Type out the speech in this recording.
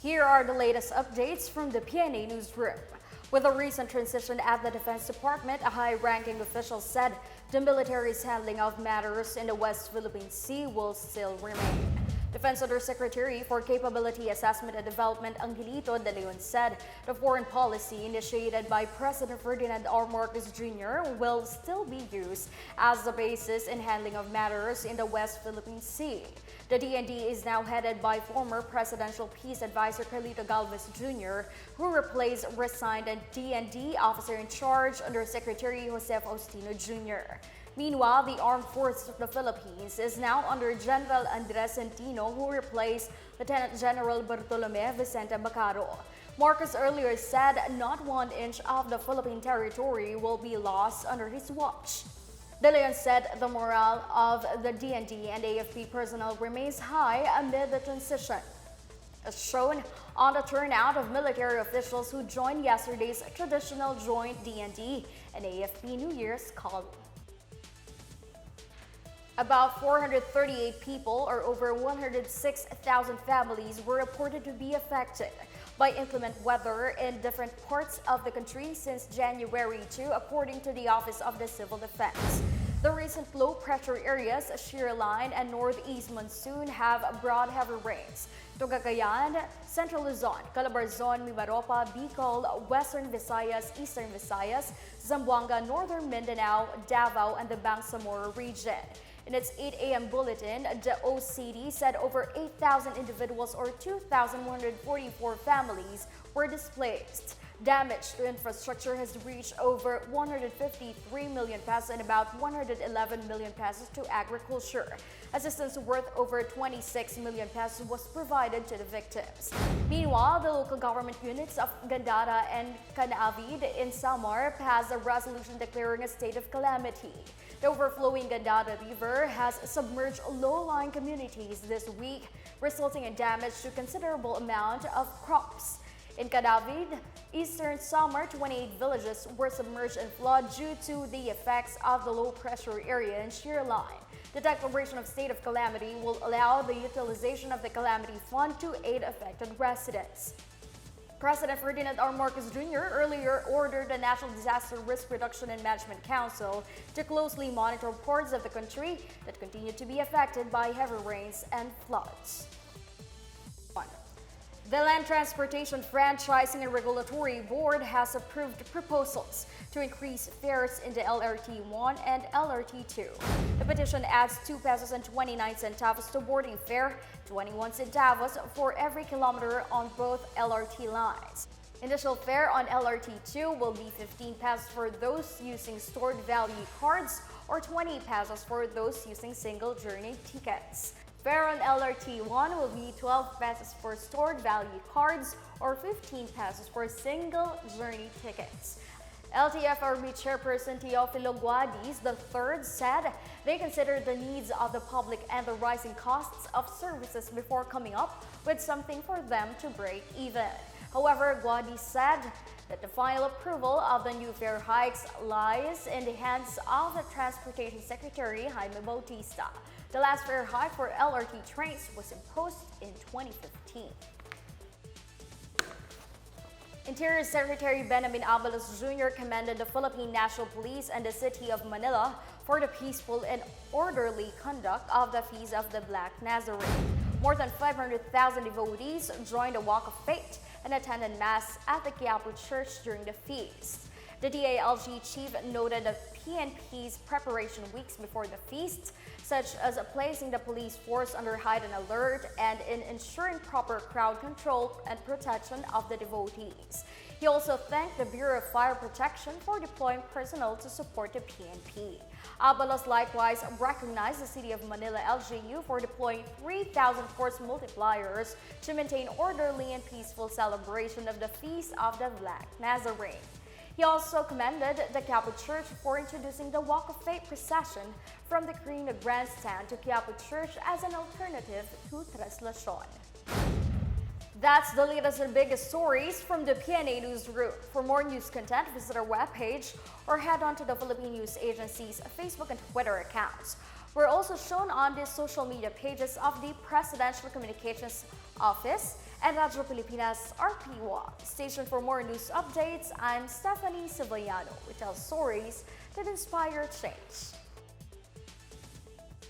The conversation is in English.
Here are the latest updates from the Pna Newsroom. With a recent transition at the Defense Department, a high-ranking official said the military's handling of matters in the West Philippine Sea will still remain. Defense Undersecretary for Capability Assessment and Development Angelito De Leon said the foreign policy initiated by President Ferdinand R. Marcos Jr. will still be used as the basis in handling of matters in the West Philippine Sea. The DND is now headed by former Presidential Peace Advisor Carlito Galvez Jr., who replaced resigned DND officer in charge Undersecretary Jose Faustino Jr. Meanwhile, the Armed Forces of the Philippines is now under General Andres Centino, who replaced Lieutenant General Bartolome Vicente Bacaro. Marcos earlier said not 1 inch of the Philippine territory will be lost under his watch. De Leon said the morale of the DND and AFP personnel remains high amid the transition, as shown on the turnout of military officials who joined yesterday's traditional joint DND and AFP New Year's call. About 438 people, or over 106,000 families, were reported to be affected by inclement weather in different parts of the country since January 2, according to the Office of the Civil Defense. The recent low-pressure areas, shear line, and northeast monsoon have brought heavy rains to Cagayan, Central Luzon, Calabarzon, Mimaropa, Bicol, Western Visayas, Eastern Visayas, Zamboanga, Northern Mindanao, Davao, and the Bangsamoro region. In its 8 a.m. bulletin, the OCD said over 8,000 individuals or 2,144 families were displaced. Damage to infrastructure has reached over 153 million pesos and about 111 million pesos to agriculture. Assistance worth over 26 million pesos was provided to the victims. Meanwhile, the local government units of Gandara and Canavid in Samar passed a resolution declaring a state of calamity. The overflowing Gandara River has submerged low-lying communities this week, resulting in damage to a considerable amount of crops. In Canavid, eastern Samar, 28 villages were submerged in flood due to the effects of the low-pressure area and shear line. The declaration of state of calamity will allow the utilization of the Calamity Fund to aid affected residents. President Ferdinand R. Marcos Jr. earlier ordered the National Disaster Risk Reduction and Management Council to closely monitor parts of the country that continue to be affected by heavy rains and floods. The Land Transportation Franchising and Regulatory Board has approved proposals to increase fares in the LRT1 and LRT2. The petition adds 2 pesos and 29 centavos to boarding fare, 21 centavos for every kilometer on both LRT lines. Initial fare on LRT2 will be 15 pesos for those using stored value cards or 20 pesos for those using single journey tickets. Fare on LRT1 will be 12 pesos for stored value cards or 15 pesos for single journey tickets. LTFRB Chairperson Teofilo Guadis III said they considered the needs of the public and the rising costs of services before coming up with something for them to break even. However, Guadis said that the final approval of the new fare hikes lies in the hands of the Transportation Secretary Jaime Bautista. The last fare hike for LRT trains was imposed in 2015. Interior Secretary Benjamin Abalos Jr. commended the Philippine National Police and the City of Manila for the peaceful and orderly conduct of the Feast of the Black Nazarene. More than 500,000 devotees joined the Walk of Faith and attended Mass at the Quiapo Church during the feast. The DILG chief noted the PNP's preparation weeks before the feast, such as placing the police force under heightened alert and in ensuring proper crowd control and protection of the devotees. He also thanked the Bureau of Fire Protection for deploying personnel to support the PNP. Abalos likewise recognized the City of Manila LGU for deploying 3,000 force multipliers to maintain orderly and peaceful celebration of the Feast of the Black Nazarene. He also commended the Quiapo Church for introducing the Walk of Faith procession from the Carino Grandstand to Quiapo Church as an alternative to Traslacion. That's the latest and biggest stories from the Pna Newsroom. For more news content, visit our webpage or head on to the Philippine News Agency's Facebook and Twitter accounts. We're also shown on the social media pages of the Presidential Communications Office and Radyo Pilipinas RP1. Station for more news updates, I'm Stephanie Sevillano. We tell stories that inspire change.